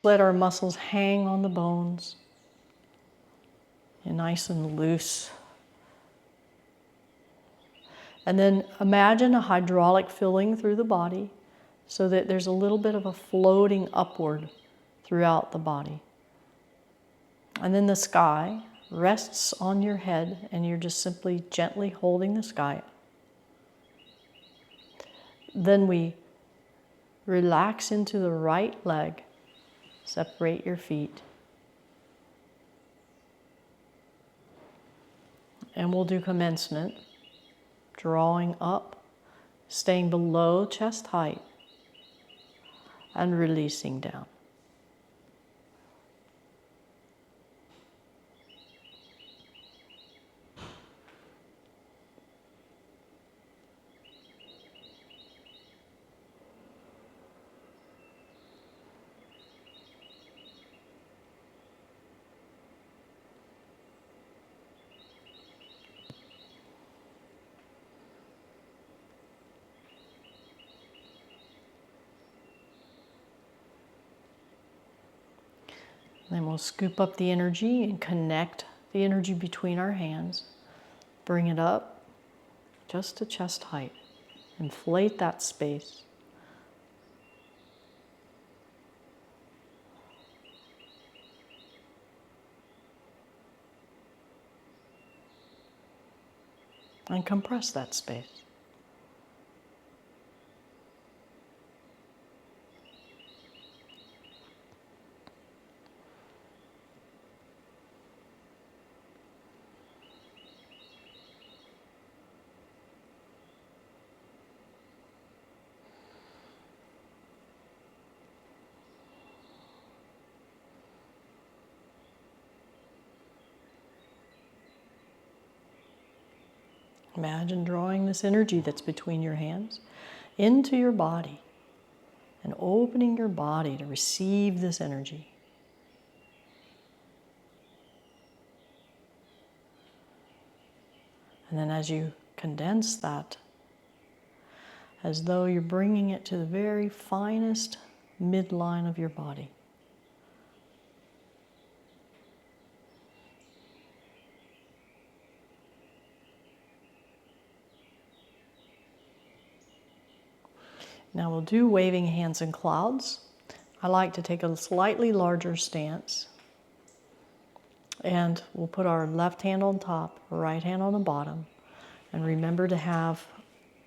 Let our muscles hang on the bones and nice and loose. And then imagine a hydraulic filling through the body so that there's a little bit of a floating upward throughout the body. And then the sky rests on your head and you're just simply gently holding the sky. Then we relax into the right leg. Separate your feet. And we'll do commencement, drawing up, staying below chest height, and releasing down. Then we'll scoop up the energy and connect the energy between our hands. Bring it up just to chest height. Inflate that space. And compress that space. Imagine drawing this energy that's between your hands into your body and opening your body to receive this energy. And then as you condense that, as though you're bringing it to the very finest midline of your body. Now we'll do waving hands and clouds. I like to take a slightly larger stance. And we'll put our left hand on top, right hand on the bottom. And remember to have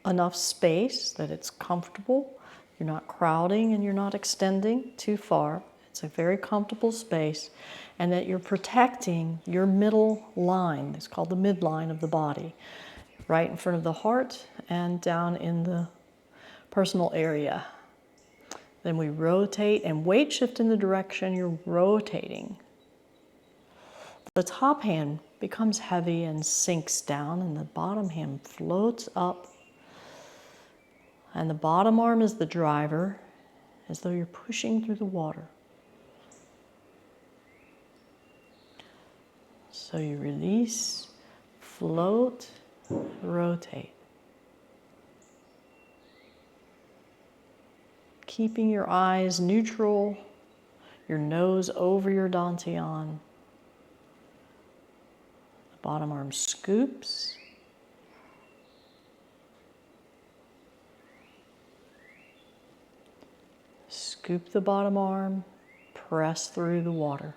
enough space that it's comfortable. You're not crowding and you're not extending too far. It's a very comfortable space. And that you're protecting your middle line. It's called the midline of the body. Right in front of the heart and down in the personal area. Then we rotate and weight shift in the direction you're rotating. The top hand becomes heavy and sinks down, and the bottom hand floats up. And the bottom arm is the driver, as though you're pushing through the water. So you release, float, rotate. Keeping your eyes neutral, your nose over your dantian. The bottom arm scoops. Scoop the bottom arm, press through the water.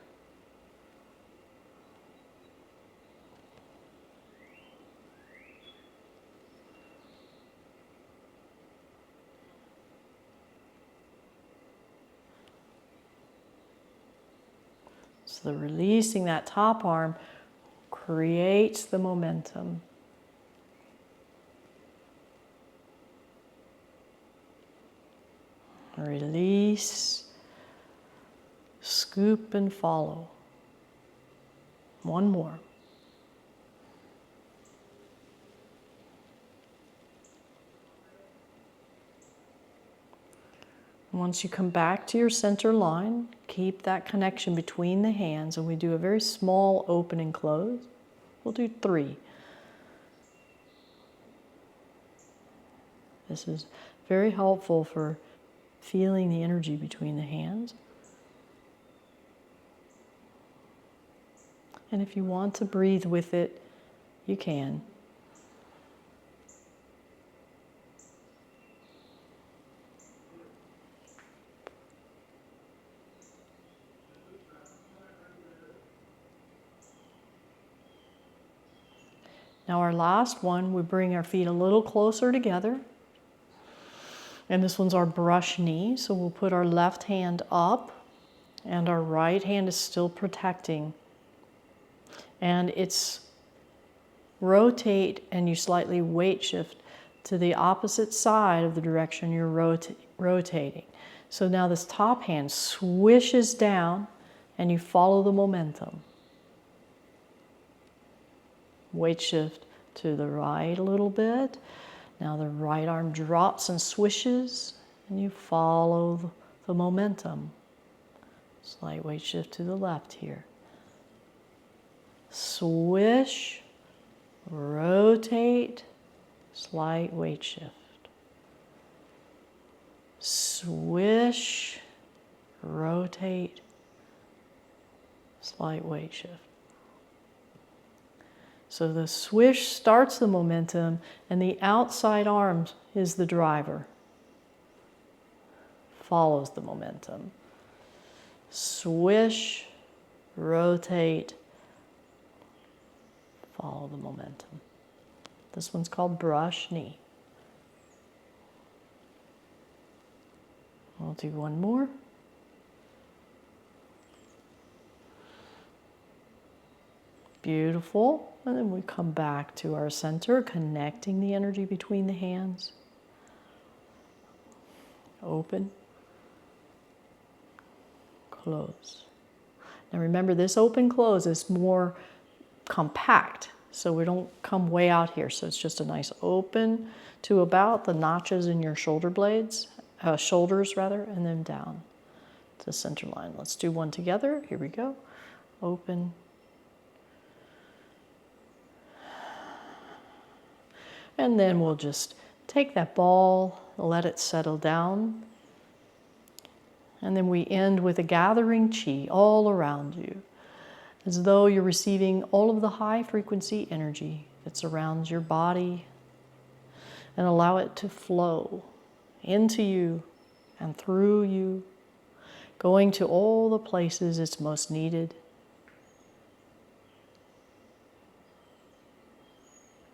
So the releasing that top arm creates the momentum. Release, scoop and follow. One more. Once you come back to your center line, keep that connection between the hands, and we do a very small open and close. We'll do 3. This is very helpful for feeling the energy between the hands. And if you want to breathe with it, you can. Now our last one, we bring our feet a little closer together. And this one's our brush knee. So we'll put our left hand up and our right hand is still protecting. And it's rotate and you slightly weight shift to the opposite side of the direction you're rotating. So now this top hand swishes down and you follow the momentum. Weight shift to the right a little bit. Now the right arm drops and swishes and you follow the momentum. Slight weight shift to the left here. Swish, rotate, slight weight shift. Swish, rotate, slight weight shift. So the swish starts the momentum and the outside arm is the driver. Follows the momentum. Swish, rotate, follow the momentum. This one's called brush knee. I'll do one more. Beautiful. And then we come back to our center, connecting the energy between the hands. Open. Close. Now remember, this open close is more compact, so we don't come way out here. So it's just a nice open to about the notches in your shoulder blades, shoulders rather, and then down to center line. Let's do one together. Here we go. Open. And then we'll just take that ball, let it settle down. And then we end with a gathering Qi all around you, as though you're receiving all of the high frequency energy that surrounds your body, and allow it to flow into you and through you, going to all the places it's most needed.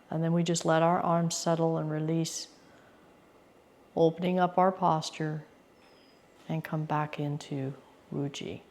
And then we just let our arms settle and release, opening up our posture and come back into Wu Ji.